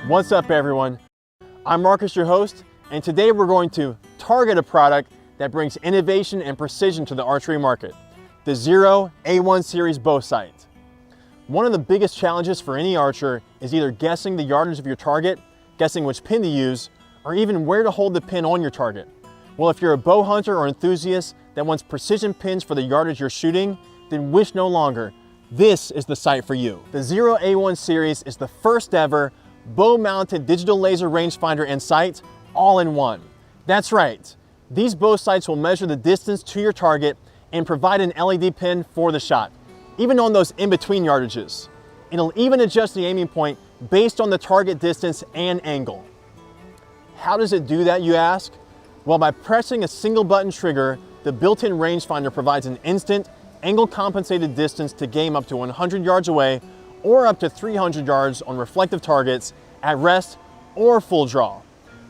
What's up everyone? I'm Marcus, your host, and today we're going to target a product that brings innovation and precision to the archery market, the Xero A1 series bow sight. One of the biggest challenges for any archer is either guessing the yardage of your target, guessing which pin to use, or even where to hold the pin on your target. Well, if you're a bow hunter or enthusiast that wants precision pins for the yardage you're shooting, then wish no longer. This is the sight for you. The Xero A1 series is the first ever bow-mounted digital laser rangefinder and sight all in one. That's right. These bow sights will measure the distance to your target and provide an LED pin for the shot, even on those in-between yardages. It'll even adjust the aiming point based on the target distance and angle. How does it do that, you ask? Well, by pressing a single button trigger, the built-in rangefinder provides an instant, angle-compensated distance to game up to 100 yards away or up to 300 yards on reflective targets at rest or full draw.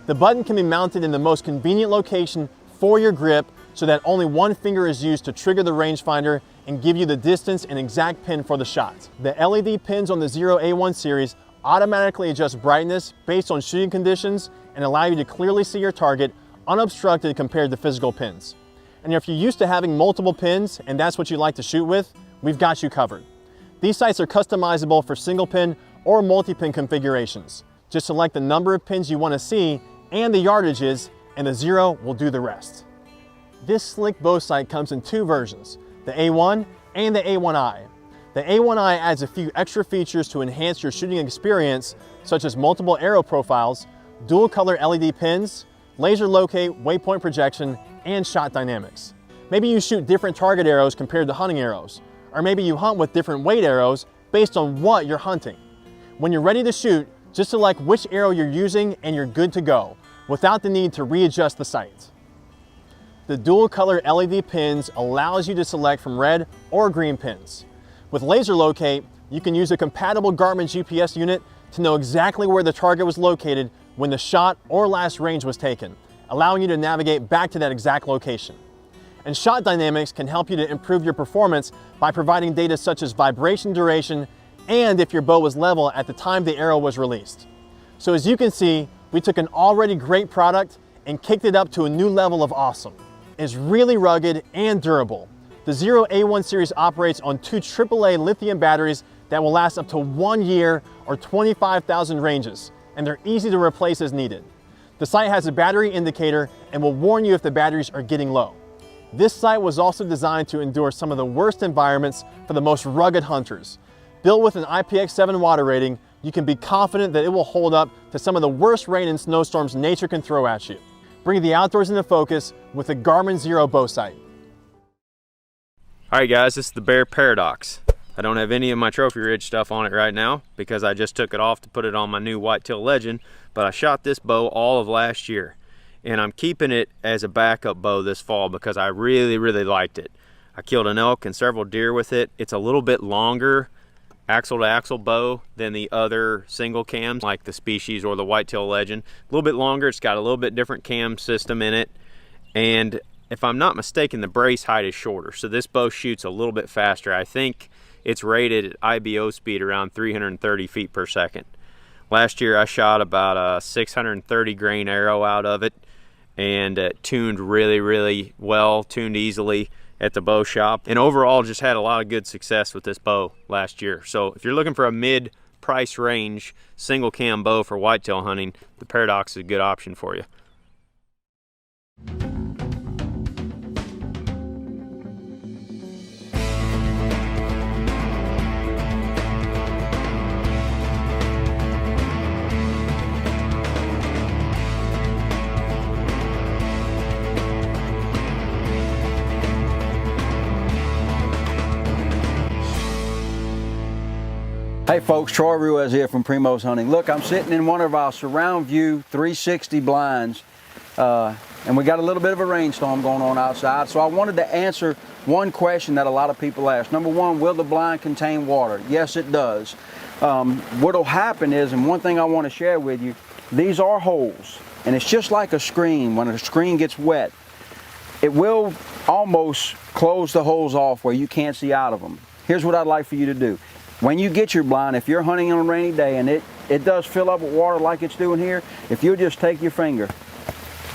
The button can be mounted in the most convenient location for your grip so that only one finger is used to trigger the rangefinder and give you the distance and exact pin for the shot. The LED pins on the Xero A1 series automatically adjust brightness based on shooting conditions and allow you to clearly see your target unobstructed compared to physical pins. And if you're used to having multiple pins and that's what you like to shoot with, we've got you covered. These sights are customizable for single pin or multi-pin configurations. Just select the number of pins you want to see and the yardages, and the Xero will do the rest. This slick bow sight comes in two versions, the A1 and the A1i. The A1i adds a few extra features to enhance your shooting experience, such as multiple arrow profiles, dual color LED pins, laser locate, waypoint projection, and shot dynamics. Maybe you shoot different target arrows compared to hunting arrows, or maybe you hunt with different weight arrows based on what you're hunting. When you're ready to shoot, just select which arrow you're using and you're good to go, without the need to readjust the sight. The dual color LED pins allows you to select from red or green pins. With laser locate, you can use a compatible Garmin GPS unit to know exactly where the target was located when the shot or last range was taken, allowing you to navigate back to that exact location. And shot dynamics can help you to improve your performance by providing data such as vibration duration and if your bow was level at the time the arrow was released. So as you can see, we took an already great product and kicked it up to a new level of awesome. It's really rugged and durable. The Xero A1 series operates on two AAA lithium batteries that will last up to 1 year or 25,000 ranges, and they're easy to replace as needed. The sight has a battery indicator and will warn you if the batteries are getting low. This sight was also designed to endure some of the worst environments for the most rugged hunters. Built with an IPX7 water rating, you can be confident that it will hold up to some of the worst rain and snowstorms nature can throw at you. Bring the outdoors into focus with the Garmin Xero bow sight. Alright guys, this is the Bear Paradox. I don't have any of my Trophy Ridge stuff on it right now because I just took it off to put it on my new Whitetail Legend, but I shot this bow all of last year. And I'm keeping it as a backup bow this fall because I really liked it. I killed an elk and several deer with it. It's a little bit longer axle to axle bow than the other single cams like the Species or the Whitetail Legend. A little bit longer, it's got a little bit different cam system in it. And if I'm not mistaken, the brace height is shorter. So this bow shoots a little bit faster. I think it's rated at IBO speed around 330 feet per second. Last year I shot about a 630 grain arrow out of it, and it tuned really well, tuned easily at the bow shop, and overall just had a lot of good success with this bow last year. So if you're looking for a mid price range single cam bow for whitetail hunting, the Paradox is a good option for you. Hey folks, Troy Ruiz here from Primos Hunting. Look, I'm sitting in one of our Surrondview 360 blinds, and we got a little bit of a rainstorm going on outside, so I wanted to answer one question that a lot of people ask. Number one, will the blind contain water? Yes, it does. What'll happen is, and one thing I want to share with you, these are holes, and it's just like a screen. When a screen gets wet, it will almost close the holes off where you can't see out of them. Here's what I'd like for you to do. When you get your blind, if you're hunting on a rainy day and it does fill up with water like it's doing here. If you'll just take your finger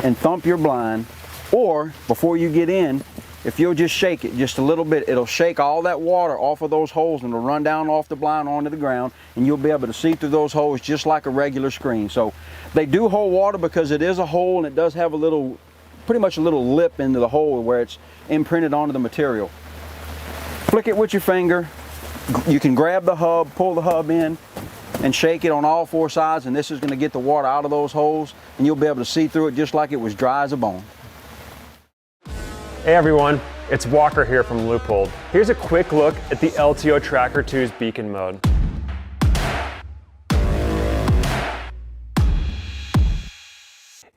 and thump your blind, or before you get in, if you'll just shake it just a little bit, it'll shake all that water off of those holes and it'll run down off the blind onto the ground, and you'll be able to see through those holes just like a regular screen. So they do hold water because it is a hole, and it does have a little, pretty much a little lip into the hole where it's imprinted onto the material. Flick it with your finger. You can grab the hub, pull the hub in, and shake it on all four sides, and this is going to get the water out of those holes, and you'll be able to see through it just like it was dry as a bone. Hey everyone, it's Walker here from Leupold. Here's a quick look at the LTO Tracker 2's beacon mode.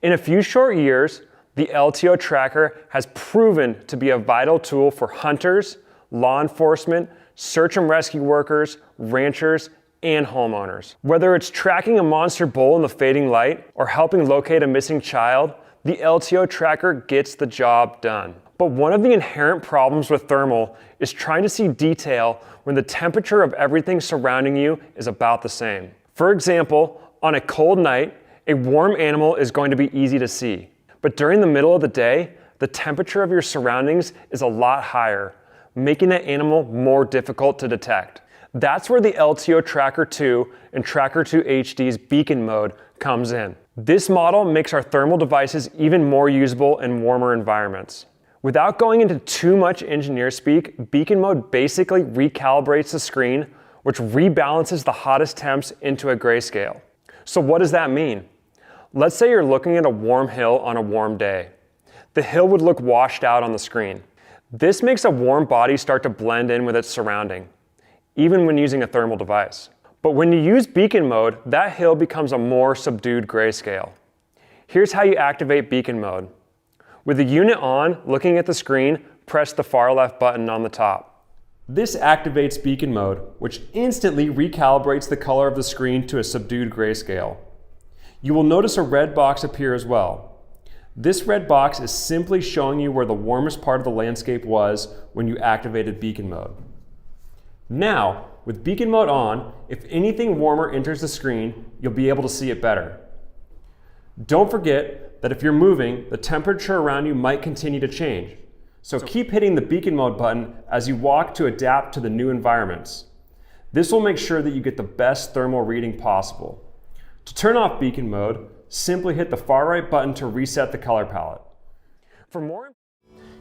In a few short years, the LTO Tracker has proven to be a vital tool for hunters, law enforcement, search and rescue workers, ranchers, and homeowners. Whether it's tracking a monster bull in the fading light or helping locate a missing child, the LTO Tracker gets the job done. But one of the inherent problems with thermal is trying to see detail when the temperature of everything surrounding you is about the same. For example, on a cold night, a warm animal is going to be easy to see. But during the middle of the day, the temperature of your surroundings is a lot higher, making that animal more difficult to detect. That's where the LTO Tracker 2 and Tracker 2 HD's beacon mode comes in. This model makes our thermal devices even more usable in warmer environments. Without going into too much engineer speak, beacon mode basically recalibrates the screen, which rebalances the hottest temps into a grayscale. So what does that mean? Let's say you're looking at a warm hill on a warm day. The hill would look washed out on the screen. This makes a warm body start to blend in with its surrounding, even when using a thermal device. But when you use beacon mode, that hill becomes a more subdued grayscale. Here's how you activate beacon mode. With the unit on, looking at the screen, press the far left button on the top. This activates beacon mode, which instantly recalibrates the color of the screen to a subdued grayscale. You will notice a red box appear as well. This red box is simply showing you where the warmest part of the landscape was when you activated beacon mode. Now, with beacon mode on, if anything warmer enters the screen, you'll be able to see it better. Don't forget that if you're moving, the temperature around you might continue to change. So keep hitting the beacon mode button as you walk to adapt to the new environments. This will make sure that you get the best thermal reading possible. To turn off beacon mode, simply hit the far right button to reset the color palette.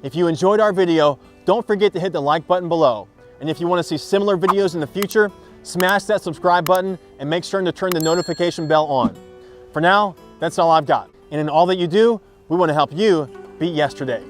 If you enjoyed our video, don't forget to hit the like button below. And if you want to see similar videos in the future, smash that subscribe button and make sure to turn the notification bell on. For now, that's all I've got. And in all that you do, we want to help you beat yesterday.